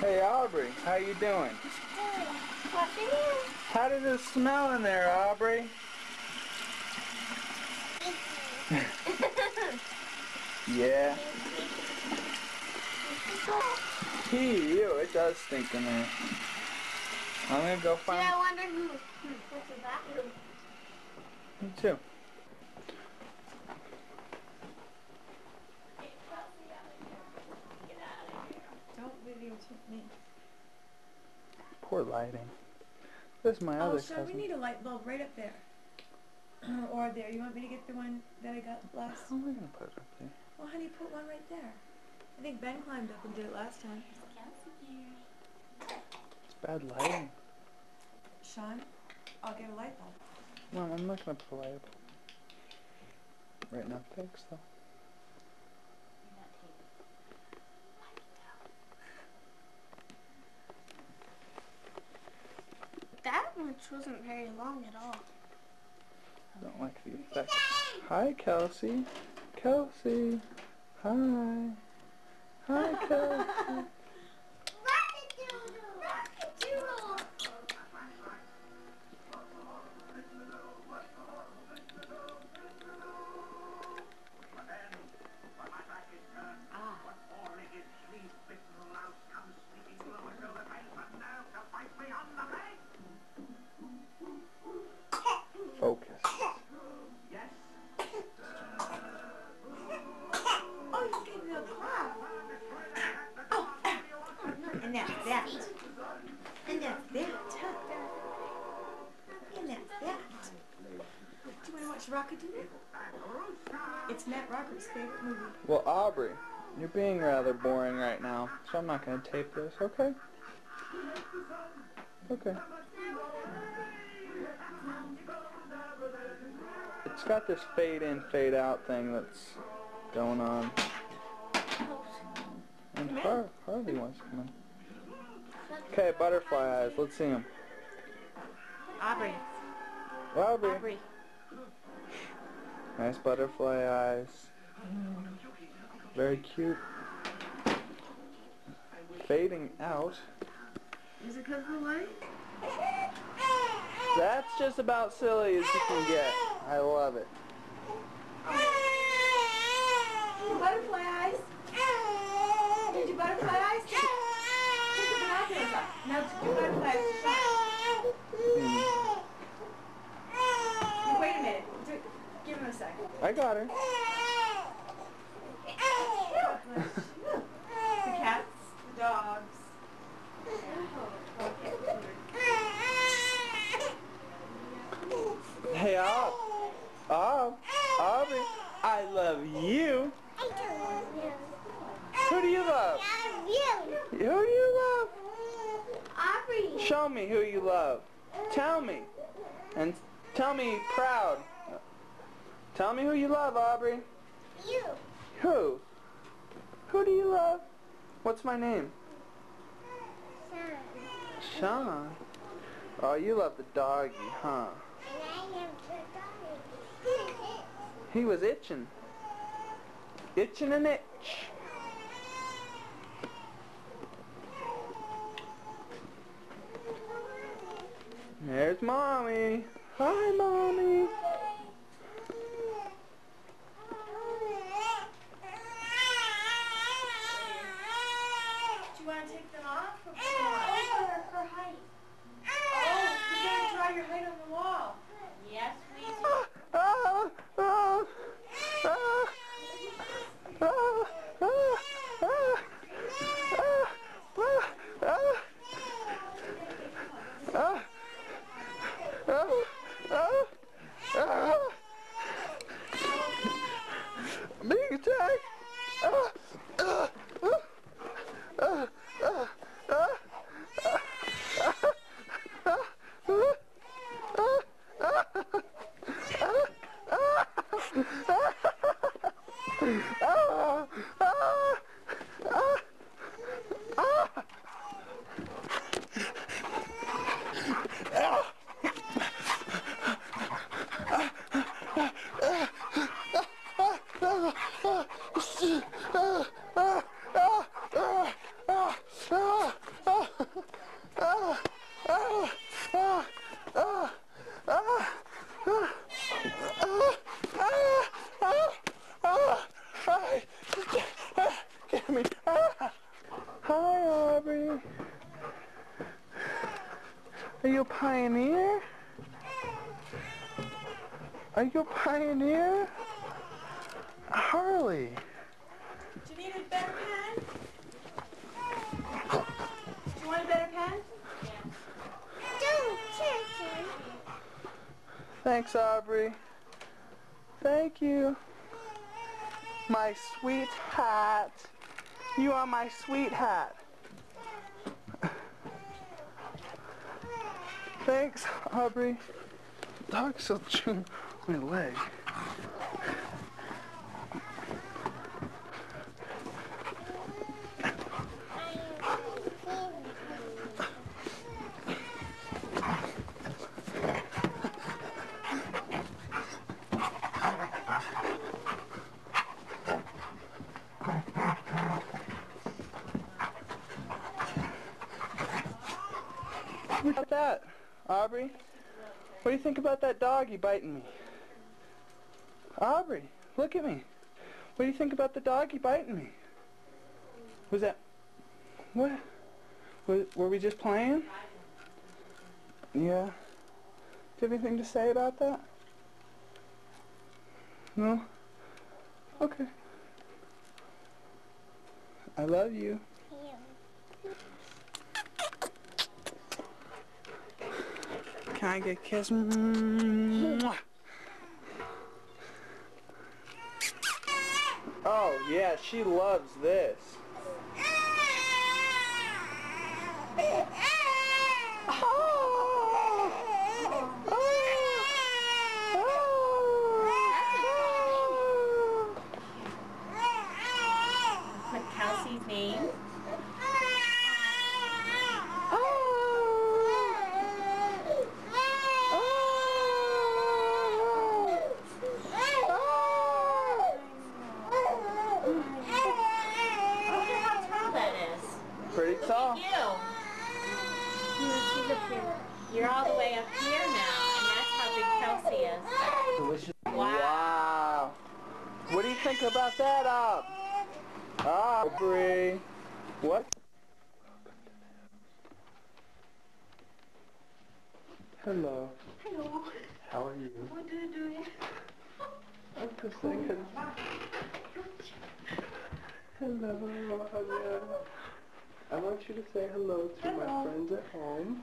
Hey Aubrey, how you doing? How did it smell in there, Aubrey? Yeah. Ew, it does stink in there. I'm gonna go find. I wonder what's the bathroom? Me too. Don't videotape me. Poor lighting. This is my other Sean, cousin. we need a light bulb right up there. Or there. You want me to get the one that I got last? How am I gonna put it up there? Well, honey, put one right there. I think Ben climbed up and did it last time. It's bad lighting. Sean, I'll get a light bulb. No, I'm not gonna put a light bulb. Right now, thanks though. That much wasn't very long at all. I don't like the effect. Hi, Kelsey. Kelsey. Hi. Hi, Kelsey. Focus. Oh, you gave me a clap. Oh, and that's that. And that's that. And that's that. Do you want to watch Rocketoo? It's Matt Roberts' favorite movie. Well, Aubrey, you're being rather boring right now, so I'm not gonna tape this, okay? Okay. It's got this fade in, fade out thing that's going on. And Harley wants to come in. Okay, butterfly eyes. Let's see them. Aubrey. Aubrey. Aubrey. Nice butterfly eyes. Very cute. Fading out. Is it because of the light? That's just about silly as you can get. I love it. Butterfly eyes. Did you butterfly eyes? Take the binoculars up. Now do butterfly eyes. Wait a minute. Give him a second. I got her. The cats, the dogs. Hey, Aubrey, I love you. Who do you love? Who do you love? Aubrey. Show me who you love. Tell me. And tell me proud. Tell me who you love, Aubrey. You. Who? Who do you love? What's my name? Sean. Oh, you love the doggy, huh? He was itching. Itching an itch. There's Mommy. Hi, Mommy. Do you want to take them off? Or her height. Oh, you gotta draw your height on the wall. Yes, we do. Being attacked. Hi, Aubrey. Are you a pioneer? Are you a pioneer? Harley. Do you need a better pen? Do you want a better pen? Thanks, Aubrey. Thank you. My sweet hat. You are my sweet hat. Thanks, Aubrey. Dog's still chewing my leg. What about that, Aubrey? What do you think about that doggy biting me? Aubrey, look at me. What do you think about the doggy biting me? Was that... What? Were we just playing? Yeah. Do you have anything to say about that? No? Okay. I love you. Can I get a kiss? Mwah. Oh, yeah, she loves this. Put Kelsey's name. Pretty tall. You're all the way up here now, and that's how big Kelsey is. Delicious. Wow. Wow. What do you think about that, Aubrey? What? Hello. Hello. How are you? What are you doing? I'm just saying hello. I want you to say hello to my friends at home.